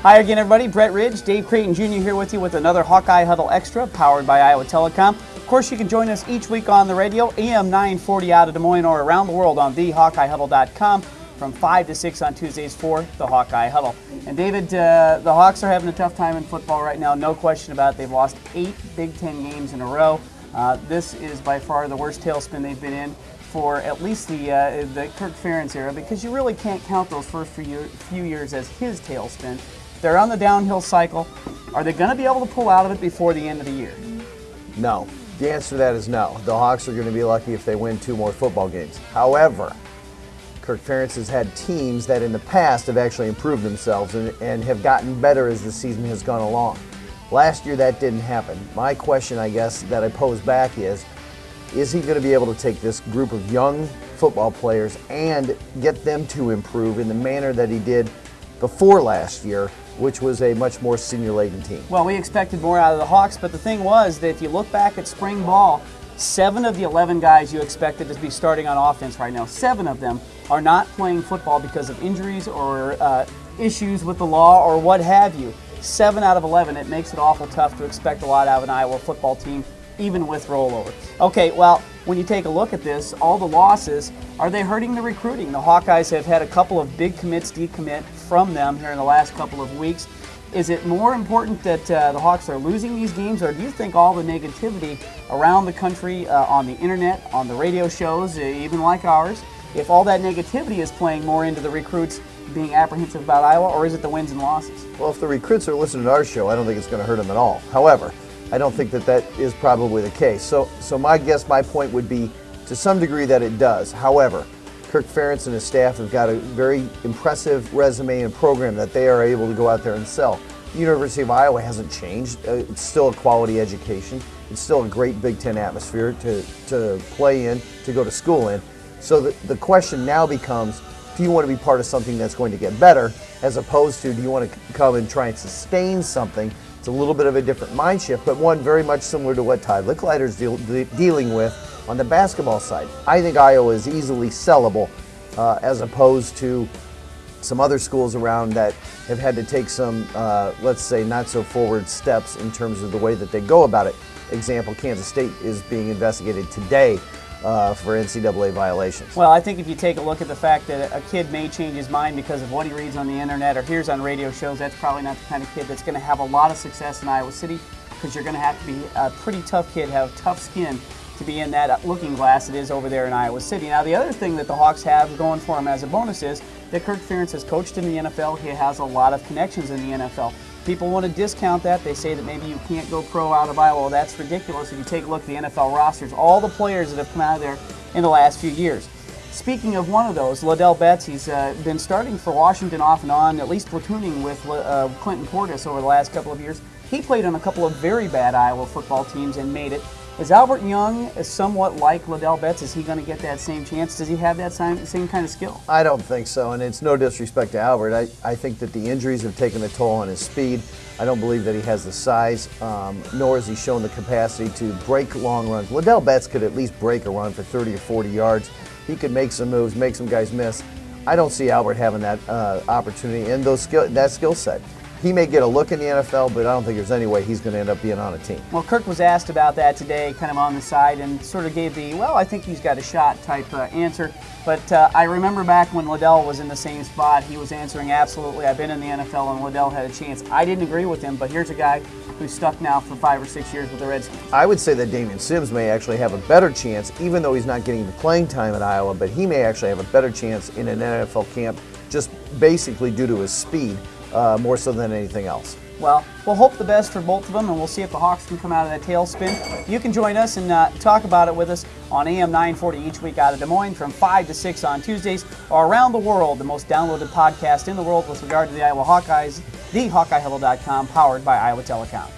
Hi again, everybody. Brett Ridge, Dave Creighton Jr. here with you with another Hawkeye Huddle Extra powered by Iowa Telecom. Of course, you can join us each week on the radio, AM 940 out of Des Moines or around the world on thehawkeyehuddle.com from 5 to 6 on Tuesdays for the Hawkeye Huddle. And David, the Hawks are having a tough time in football right now, no question about it. They've lost 8 Big Ten games in a row. This is by far the worst tailspin they've been in for at least the Kirk Ferentz era, because you really can't count those first few years as his tailspin. They're on the downhill cycle. Are they going to be able to pull out of it before the end of the year? No. The answer to that is no. The Hawks are going to be lucky if they win 2 more football games. However, Kirk Ferentz has had teams that in the past have actually improved themselves and have gotten better as the season has gone along. Last year that didn't happen. My question, I guess, that I pose back is he going to be able to take this group of young football players and get them to improve in the manner that he did before last year, which was a much more senior-laden team? Well, we expected more out of the Hawks, but the thing was that if you look back at spring ball, 7 of the 11 guys you expected to be starting on offense right now, 7 of them are not playing football because of injuries or issues with the law or what have you. 7 out of 11. It makes it awful tough to expect a lot out of an Iowa football team, even with rollover. Okay, well, when you take a look at this, all the losses, are they hurting the recruiting? The Hawkeyes have had a couple of big commits decommit from them here in the last couple of weeks. Is it more important that the Hawks are losing these games, or do you think all the negativity around the country, on the internet, on the radio shows, even like ours, if all that negativity is playing more into the recruits being apprehensive about Iowa, or is it the wins and losses? Well, if the recruits are listening to our show, I don't think it's going to hurt them at all. However, I don't think that is probably the case. So my point would be to some degree that it does. However, Kirk Ferentz and his staff have got a very impressive resume and program that they are able to go out there and sell. The University of Iowa hasn't changed. It's still a quality education. It's still a great Big Ten atmosphere to play in, to go to school in. So the question now becomes, do you want to be part of something that's going to get better, as opposed to do you want to come and try and sustain something? It's a little bit of a different mind shift, but one very much similar to what Todd Licklider's dealing with on the basketball side. I think Iowa is easily sellable, as opposed to some other schools around that have had to take some, let's say, not so forward steps in terms of the way that they go about it. Example, Kansas State is being investigated today for NCAA violations. Well, I think if you take a look at the fact that a kid may change his mind because of what he reads on the internet or hears on radio shows, that's probably not the kind of kid that's going to have a lot of success in Iowa City, because you're going to have to be a pretty tough kid, have tough skin to be in that looking glass it is over there in Iowa City. Now, the other thing that the Hawks have going for him as a bonus is that Kirk Ferentz has coached in the NFL. He has a lot of connections in the NFL. People want to discount that. They say that maybe you can't go pro out of Iowa. Well, that's ridiculous. If you take a look at the NFL rosters, all the players that have come out of there in the last few years. Speaking of one of those, Liddell Betts, he's been starting for Washington off and on, at least platooning with Clinton Portis over the last couple of years. He played on a couple of very bad Iowa football teams and made it. Is Albert Young somewhat like Liddell Betts? Is he going to get that same chance? Does he have that same kind of skill? I don't think so, and it's no disrespect to Albert. I think that the injuries have taken a toll on his speed. I don't believe that he has the size, nor has he shown the capacity to break long runs. Liddell Betts could at least break a run for 30 or 40 yards. He could make some moves, make some guys miss. I don't see Albert having that opportunity and that skill set. He may get a look in the NFL, but I don't think there's any way he's going to end up being on a team. Well, Kirk was asked about that today, kind of on the side, and sort of gave the, well, I think he's got a shot type answer. But I remember back when Liddell was in the same spot, he was answering, absolutely, I've been in the NFL and Liddell had a chance. I didn't agree with him, but here's a guy who's stuck now for 5 or 6 years with the Redskins. I would say that Damian Sims may actually have a better chance, even though he's not getting the playing time at Iowa, but he may actually have a better chance in an NFL camp, just basically due to his speed, more so than anything else. Well, we'll hope the best for both of them, and we'll see if the Hawks can come out of that tailspin. You can join us and talk about it with us on AM 940 each week out of Des Moines from 5 to 6 on Tuesdays, or around the world, the most downloaded podcast in the world with regard to the Iowa Hawkeyes, thehawkeyehuddle.com, powered by Iowa Telecom.